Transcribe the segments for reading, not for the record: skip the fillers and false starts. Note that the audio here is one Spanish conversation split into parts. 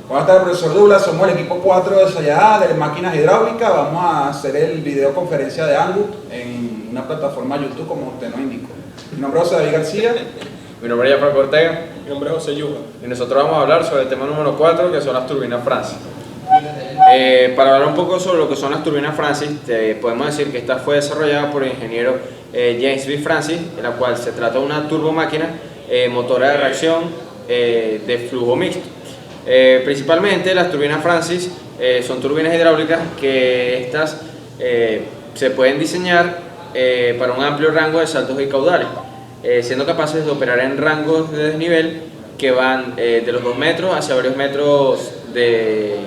Buenas tardes, profesor Douglas. Somos el equipo 4 de Sayá de máquinas hidráulicas. Vamos a hacer el videoconferencia de Angus en una plataforma YouTube, como usted nos indicó. Mi nombre es José David García. Mi nombre es Franco Ortega. Mi nombre es José Yuga. Y nosotros vamos a hablar sobre el tema número 4, que son las turbinas Francis. Para hablar un poco sobre lo que son las turbinas Francis, podemos decir que esta fue desarrollada por el ingeniero James B. Francis, en la cual se trata de una turbomáquina motora de reacción de flujo mixto. Principalmente las turbinas Francis son turbinas hidráulicas que estas se pueden diseñar para un amplio rango de saltos y caudales, siendo capaces de operar en rangos de desnivel que van de los 2 metros hacia varios metros de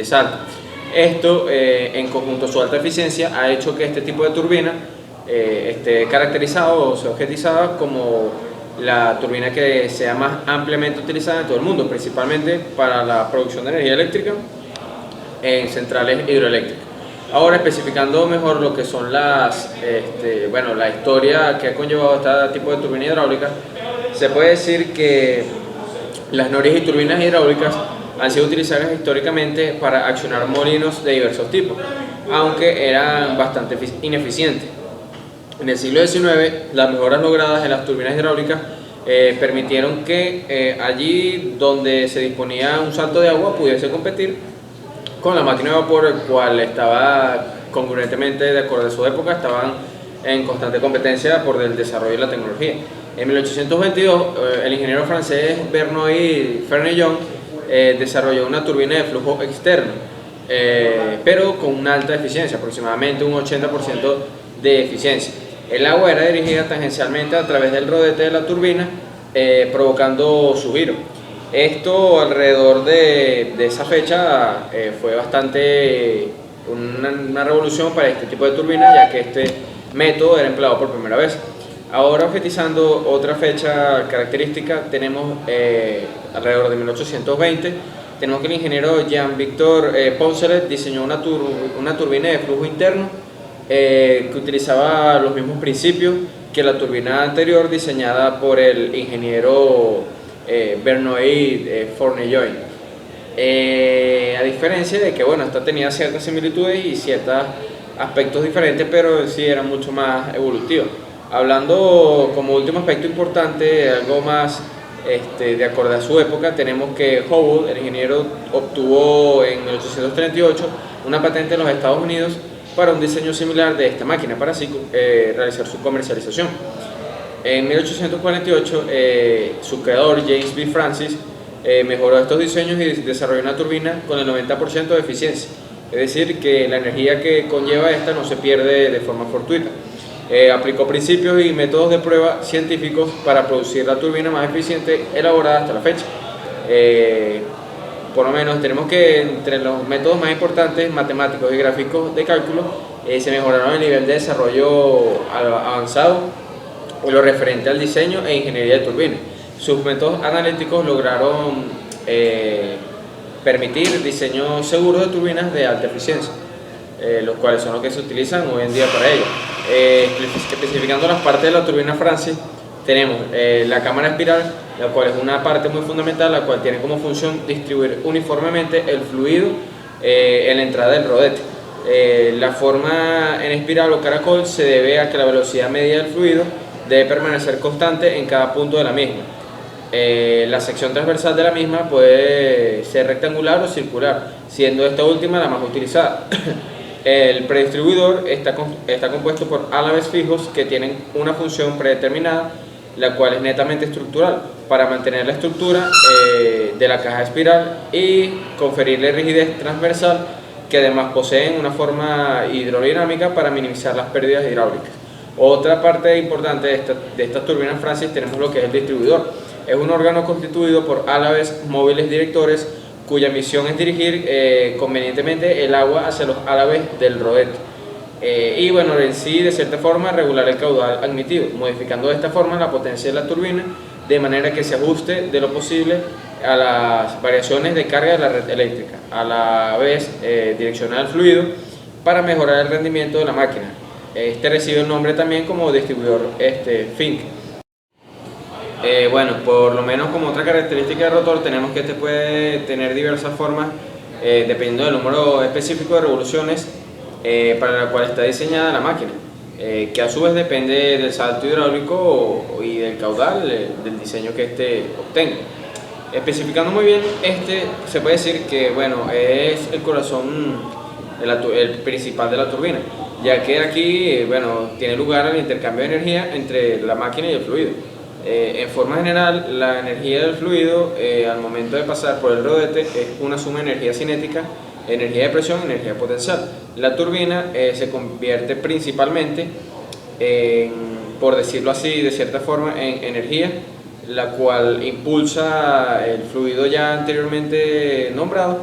salto. Esto, en conjunto a su alta eficiencia, ha hecho que este tipo de turbina esté caracterizado o sea objetizada como la turbina que sea más ampliamente utilizada en todo el mundo, principalmente para la producción de energía eléctrica en centrales hidroeléctricas. Ahora, especificando mejor lo que son la historia que ha conllevado este tipo de turbina hidráulica, se puede decir que las noris y turbinas hidráulicas han sido utilizadas históricamente para accionar molinos de diversos tipos, aunque eran bastante ineficientes. En el siglo XIX, las mejoras logradas en las turbinas hidráulicas permitieron que allí donde se disponía un salto de agua pudiese competir con la máquina de vapor, el cual estaba congruentemente, de acuerdo a su época, estaban en constante competencia por el desarrollo de la tecnología. En 1822, el ingeniero francés Bernouilli Ferneyron desarrolló una turbina de flujo externo, pero con una alta eficiencia, aproximadamente un 80% de eficiencia. El agua era dirigida tangencialmente a través del rodete de la turbina, provocando su giro. Esto alrededor de esa fecha fue bastante una revolución para este tipo de turbinas, ya que este método era empleado por primera vez. Ahora, objetizando otra fecha característica, tenemos alrededor de 1820, tenemos que el ingeniero Jean-Victor Poncelet diseñó una turbina de flujo interno que utilizaba los mismos principios que la turbina anterior diseñada por el ingeniero Bernouilli Ferneyron. A diferencia de que, bueno, esta tenía ciertas similitudes y ciertos aspectos diferentes, pero sí era mucho más evolutiva. Hablando como último aspecto importante, algo más de acuerdo a su época, tenemos que Howell, el ingeniero, obtuvo en 1838 una patente en los Estados Unidos para un diseño similar de esta máquina, para así realizar su comercialización. En 1848, su creador, James B. Francis, mejoró estos diseños y desarrolló una turbina con el 90% de eficiencia, es decir, que la energía que conlleva esta no se pierde de forma fortuita. Aplicó principios y métodos de prueba científicos para producir la turbina más eficiente elaborada hasta la fecha. Por lo menos tenemos que entre los métodos más importantes, matemáticos y gráficos de cálculo, se mejoraron el nivel de desarrollo avanzado en lo referente al diseño e ingeniería de turbinas. Sus métodos analíticos lograron permitir diseños seguros de turbinas de alta eficiencia, los cuales son los que se utilizan hoy en día para ello. Especificando las partes de la turbina Francis, tenemos la cámara espiral, la cual es una parte muy fundamental, la cual tiene como función distribuir uniformemente el fluido en la entrada del rodete. La forma en espiral o caracol se debe a que la velocidad media del fluido debe permanecer constante en cada punto de la misma. La sección transversal de la misma puede ser rectangular o circular, siendo esta última la más utilizada. El predistribuidor está compuesto por álabes fijos que tienen una función predeterminada, la cual es netamente estructural, para mantener la estructura de la caja espiral y conferirle rigidez transversal, que además poseen una forma hidrodinámica para minimizar las pérdidas hidráulicas. Otra parte importante de estas turbinas Francis tenemos lo que es el distribuidor. Es un órgano constituido por álabes móviles directores, cuya misión es dirigir convenientemente el agua hacia los álabes del rodete. Y bueno, en sí, de cierta forma, regular el caudal admitido, modificando de esta forma la potencia de la turbina de manera que se ajuste de lo posible a las variaciones de carga de la red eléctrica, a la vez direccionar el fluido para mejorar el rendimiento de la máquina. Este recibe el nombre también como distribuidor Fink. Bueno, por lo menos como otra característica del rotor tenemos que este puede tener diversas formas dependiendo del número específico de revoluciones para la cual está diseñada la máquina, que a su vez depende del salto hidráulico y del caudal del diseño que este obtenga. Especificando muy bien, se puede decir que bueno, es el corazón, el principal de la turbina, ya que aquí bueno, tiene lugar el intercambio de energía entre la máquina y el fluido. En forma general, la energía del fluido al momento de pasar por el rodete es una suma de energía cinética, energía de presión y energía potencial. La turbina se convierte principalmente por decirlo así, de cierta forma, en energía, la cual impulsa el fluido ya anteriormente nombrado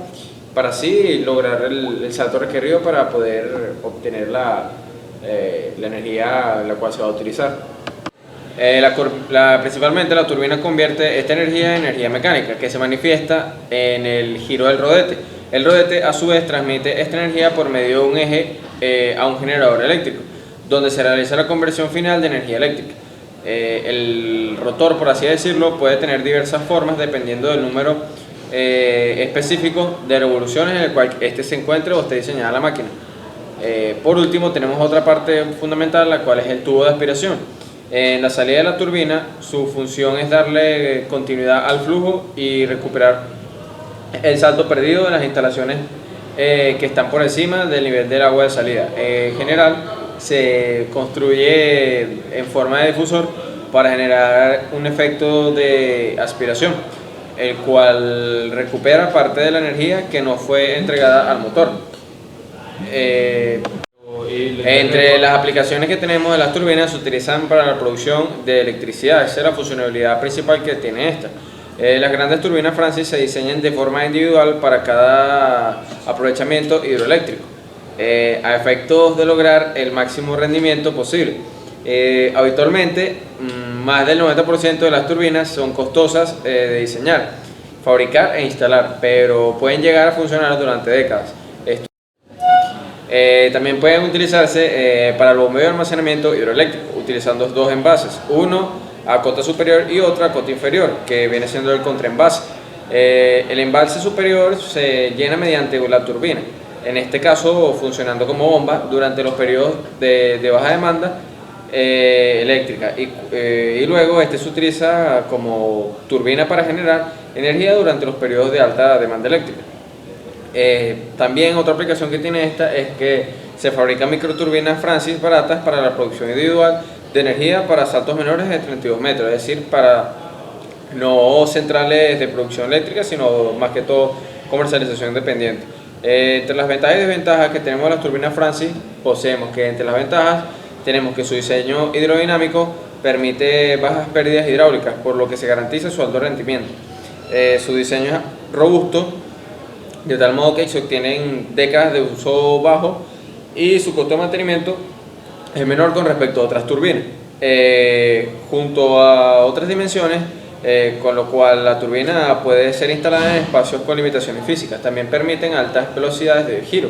para así lograr el salto requerido para poder obtener la energía la cual se va a utilizar. Principalmente la turbina convierte esta energía en energía mecánica que se manifiesta en el giro del rodete. El rodete a su vez transmite esta energía por medio de un eje a un generador eléctrico, donde se realiza la conversión final de energía eléctrica. El rotor, por así decirlo, puede tener diversas formas dependiendo del número específico de revoluciones en el cual este se encuentre o esté diseñada la máquina. Por último, tenemos otra parte fundamental, la cual es el tubo de aspiración. En la salida de la turbina, su función es darle continuidad al flujo y recuperar el salto perdido de las instalaciones que están por encima del nivel del agua de salida. En general, se construye en forma de difusor para generar un efecto de aspiración, el cual recupera parte de la energía que no fue entregada al motor. Entre las aplicaciones que tenemos de las turbinas se utilizan para la producción de electricidad. Esa es la funcionalidad principal que tiene esta. Las grandes turbinas Francis se diseñan de forma individual para cada aprovechamiento hidroeléctrico, a efectos de lograr el máximo rendimiento posible. Habitualmente, más del 90% de las turbinas son costosas de diseñar, fabricar e instalar, pero pueden llegar a funcionar durante décadas. También pueden utilizarse para el bombeo y almacenamiento hidroeléctrico, utilizando dos envases, uno a cota superior y otro a cota inferior, que viene siendo el contraenvase. El embalse superior se llena mediante la turbina, en este caso funcionando como bomba durante los periodos de baja demanda eléctrica, y luego se utiliza como turbina para generar energía durante los periodos de alta demanda eléctrica. También otra aplicación que tiene esta es que se fabrican microturbinas Francis baratas para la producción individual de energía para saltos menores de 32 metros, es decir, para no centrales de producción eléctrica, sino más que todo comercialización independiente. Entre las ventajas y desventajas que tenemos las turbinas Francis, poseemos que entre las ventajas tenemos que su diseño hidrodinámico permite bajas pérdidas hidráulicas, por lo que se garantiza su alto rendimiento. Su diseño es robusto, de tal modo que se obtienen décadas de uso bajo, y su costo de mantenimiento es menor con respecto a otras turbinas, junto a otras dimensiones, con lo cual la turbina puede ser instalada en espacios con limitaciones físicas. También permiten altas velocidades de giro.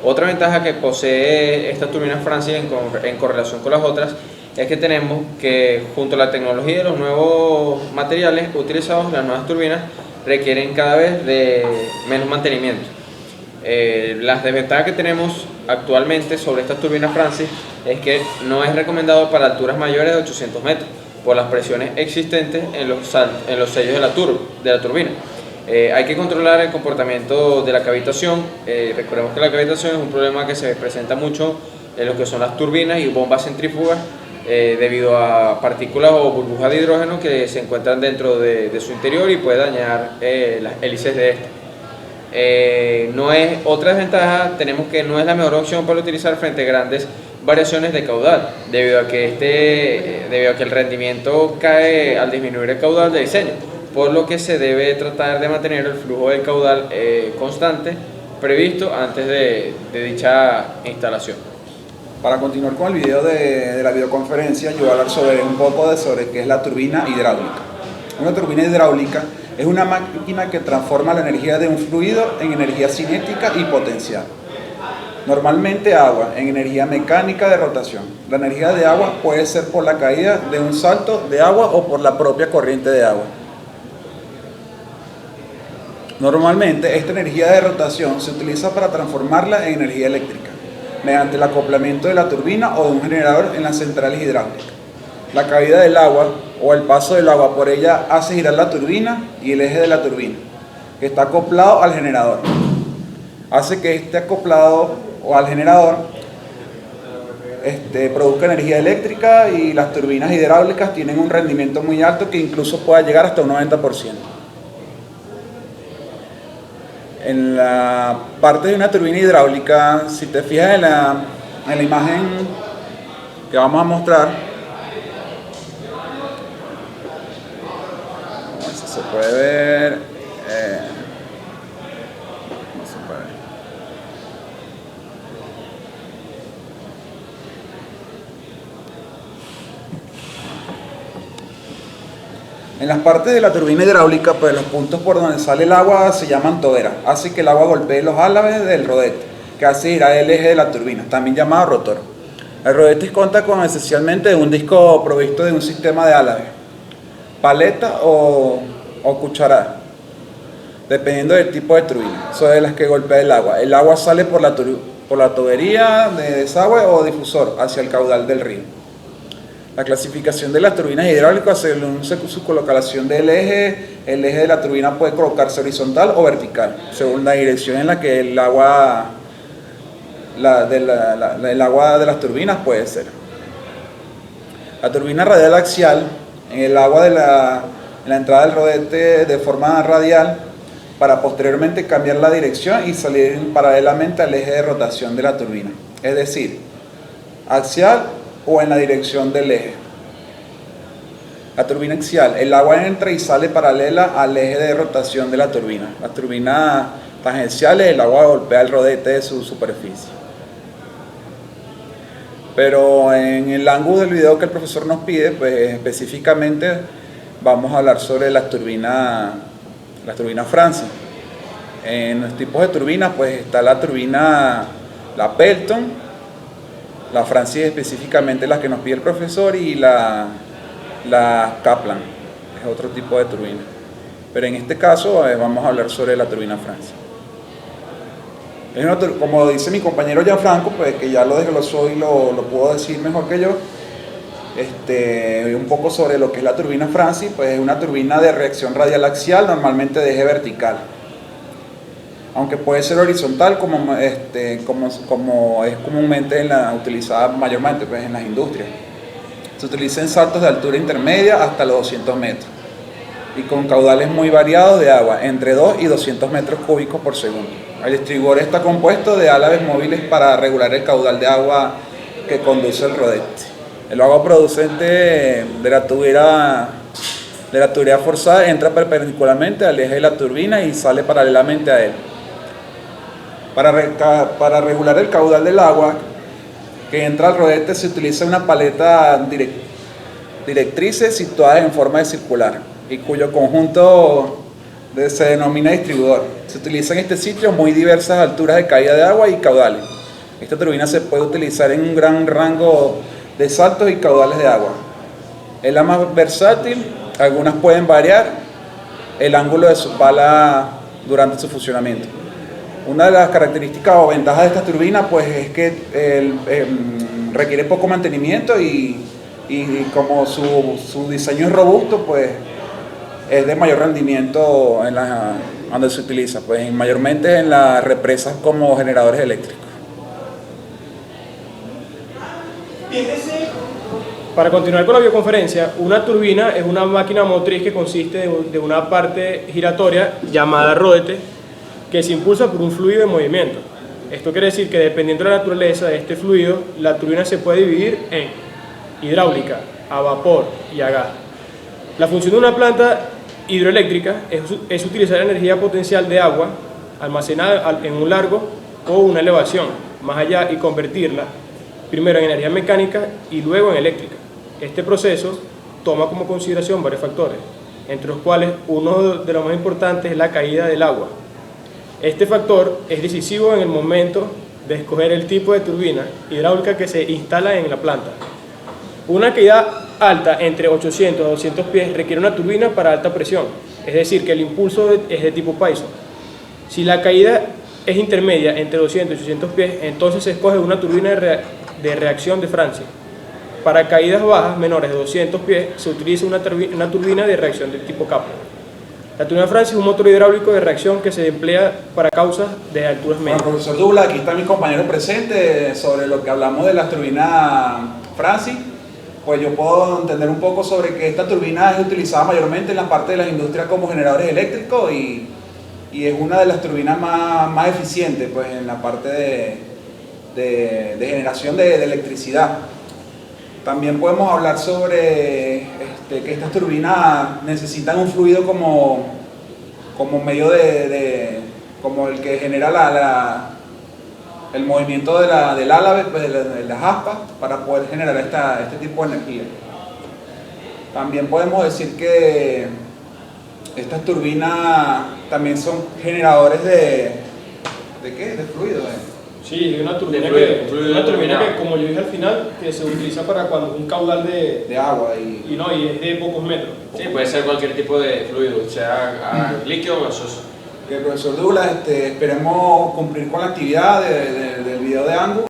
Otra ventaja que posee esta turbina Francis en correlación con las otras es que tenemos que, junto a la tecnología de los nuevos materiales utilizados, las nuevas turbinas requieren cada vez de menos mantenimiento. Las desventajas que tenemos actualmente sobre estas turbinas Francis es que no es recomendado para alturas mayores de 800 metros por las presiones existentes en los sellos de la turbina. Hay que controlar el comportamiento de la cavitación. Recordemos que la cavitación es un problema que se presenta mucho en lo que son las turbinas y bombas centrífugas, debido a partículas o burbujas de hidrógeno que se encuentran dentro de su interior y puede dañar las hélices de Otra desventaja tenemos que no es la mejor opción para utilizar frente a grandes variaciones de caudal, debido a que el rendimiento cae al disminuir el caudal de diseño, por lo que se debe tratar de mantener el flujo del caudal constante previsto antes de dicha instalación. Para continuar con el video de la videoconferencia, yo voy a hablar sobre qué es la turbina hidráulica. Una turbina hidráulica es una máquina que transforma la energía de un fluido en energía cinética y potencial. Normalmente agua en energía mecánica de rotación. La energía de agua puede ser por la caída de un salto de agua o por la propia corriente de agua. Normalmente esta energía de rotación se utiliza para transformarla en energía eléctrica, mediante el acoplamiento de la turbina o de un generador en las centrales hidráulicas. La caída del agua o el paso del agua por ella hace girar la turbina y el eje de la turbina, que está acoplado al generador. Hace que este acoplado o al generador produzca energía eléctrica, y las turbinas hidráulicas tienen un rendimiento muy alto que incluso puede llegar hasta un 90%. En la parte de una turbina hidráulica, si te fijas en la imagen que vamos a mostrar, a ver si se puede ver, no se puede ver. En las partes de la turbina hidráulica, pues los puntos por donde sale el agua se llaman toberas. Hace que el agua golpee los álabes del rodete, que hace girar el eje de la turbina, también llamado rotor. El rodete cuenta con esencialmente un disco provisto de un sistema de álabes, paleta o cucharada, dependiendo del tipo de turbina, sobre las que golpea el agua. El agua sale por la tubería de desagüe o difusor hacia el caudal del río. La clasificación de las turbinas hidráulicas según su colocación del eje. El eje de la turbina puede colocarse horizontal o vertical, según la dirección en la que el agua de las turbinas puede ser. La turbina radial axial, en el agua de la entrada del rodete de forma radial, para posteriormente cambiar la dirección y salir paralelamente al eje de rotación de la turbina, es decir, axial o en la dirección del eje. La turbina axial, el agua entra y sale paralela al eje de rotación de la turbina. Las turbinas tangenciales, el agua golpea el rodete de su superficie. Pero en el ángulo del video que el profesor nos pide, pues específicamente vamos a hablar sobre las turbinas Francis. En los tipos de turbinas, pues está la turbina, la Pelton, la Francis específicamente las que nos pide el profesor, y la Kaplan, es otro tipo de turbina. Pero en este caso vamos a hablar sobre la turbina Francis. Como dice mi compañero Gianfranco, pues que ya lo desglosó y lo puedo decir mejor que yo, un poco sobre lo que es la turbina Francis. Pues es una turbina de reacción radial axial, normalmente de eje vertical, aunque puede ser horizontal como es comúnmente utilizada mayormente pues, en las industrias. Se utiliza en saltos de altura intermedia hasta los 200 metros y con caudales muy variados de agua, entre 2 y 200 metros cúbicos por segundo. El distribuidor está compuesto de álabes móviles para regular el caudal de agua que conduce el rodete. El agua producente de la tubería forzada entra perpendicularmente al eje de la turbina y sale paralelamente a él. Para regular el caudal del agua que entra al rodete se utiliza una paleta directrices situada en forma de circular y cuyo conjunto se denomina distribuidor. Se utiliza en este sitio muy diversas alturas de caída de agua y caudales. Esta turbina se puede utilizar en un gran rango de saltos y caudales de agua. Es la más versátil, algunas pueden variar el ángulo de su pala durante su funcionamiento. Una de las características o ventajas de esta turbina pues es que requiere poco mantenimiento y como su diseño es robusto, pues es de mayor rendimiento donde se utiliza, pues mayormente en las represas como generadores eléctricos. Para continuar con la videoconferencia, una turbina es una máquina motriz que consiste de una parte giratoria llamada rodete, que se impulsa por un fluido en movimiento. Esto quiere decir que dependiendo de la naturaleza de este fluido, la turbina se puede dividir en hidráulica, a vapor y a gas. La función de una planta hidroeléctrica es utilizar energía potencial de agua almacenada en un largo o una elevación más allá y convertirla primero en energía mecánica y luego en eléctrica. Este proceso toma como consideración varios factores, entre los cuales uno de los más importantes es la caída del agua. Este factor es decisivo en el momento de escoger el tipo de turbina hidráulica que se instala en la planta. Una caída alta entre 800 a 200 pies requiere una turbina para alta presión, es decir, que el impulso es de tipo Python. Si la caída es intermedia entre 200 y 800 pies, entonces se escoge una turbina de reacción de Francia. Para caídas bajas menores de 200 pies se utiliza una turbina de reacción de tipo Kaplan. La turbina de Francia es un motor hidráulico de reacción que se emplea para causas de alturas Bueno, medias. profesor Douglas, aquí está mi compañero presente sobre lo que hablamos de las turbinas Francis. Pues yo puedo entender un poco sobre que esta turbina es utilizada mayormente en la parte de las industrias como generadores eléctricos y es una de las turbinas más eficientes pues, en la parte de generación de electricidad. También podemos hablar sobre que estas turbinas necesitan un fluido como medio como el que genera el movimiento del álave, pues, de las aspas, para poder generar este tipo de energía. También podemos decir que estas turbinas también son generadores ¿de qué? De fluido. Sí, hay una turbina, Fluido que, como yo dije al final, que se utiliza para cuando un caudal De agua y es de pocos metros. Sí, puede ser cualquier tipo de fluido, sea líquido o gaseoso. Profesor Douglas, esperemos cumplir con la actividad del video de Angus.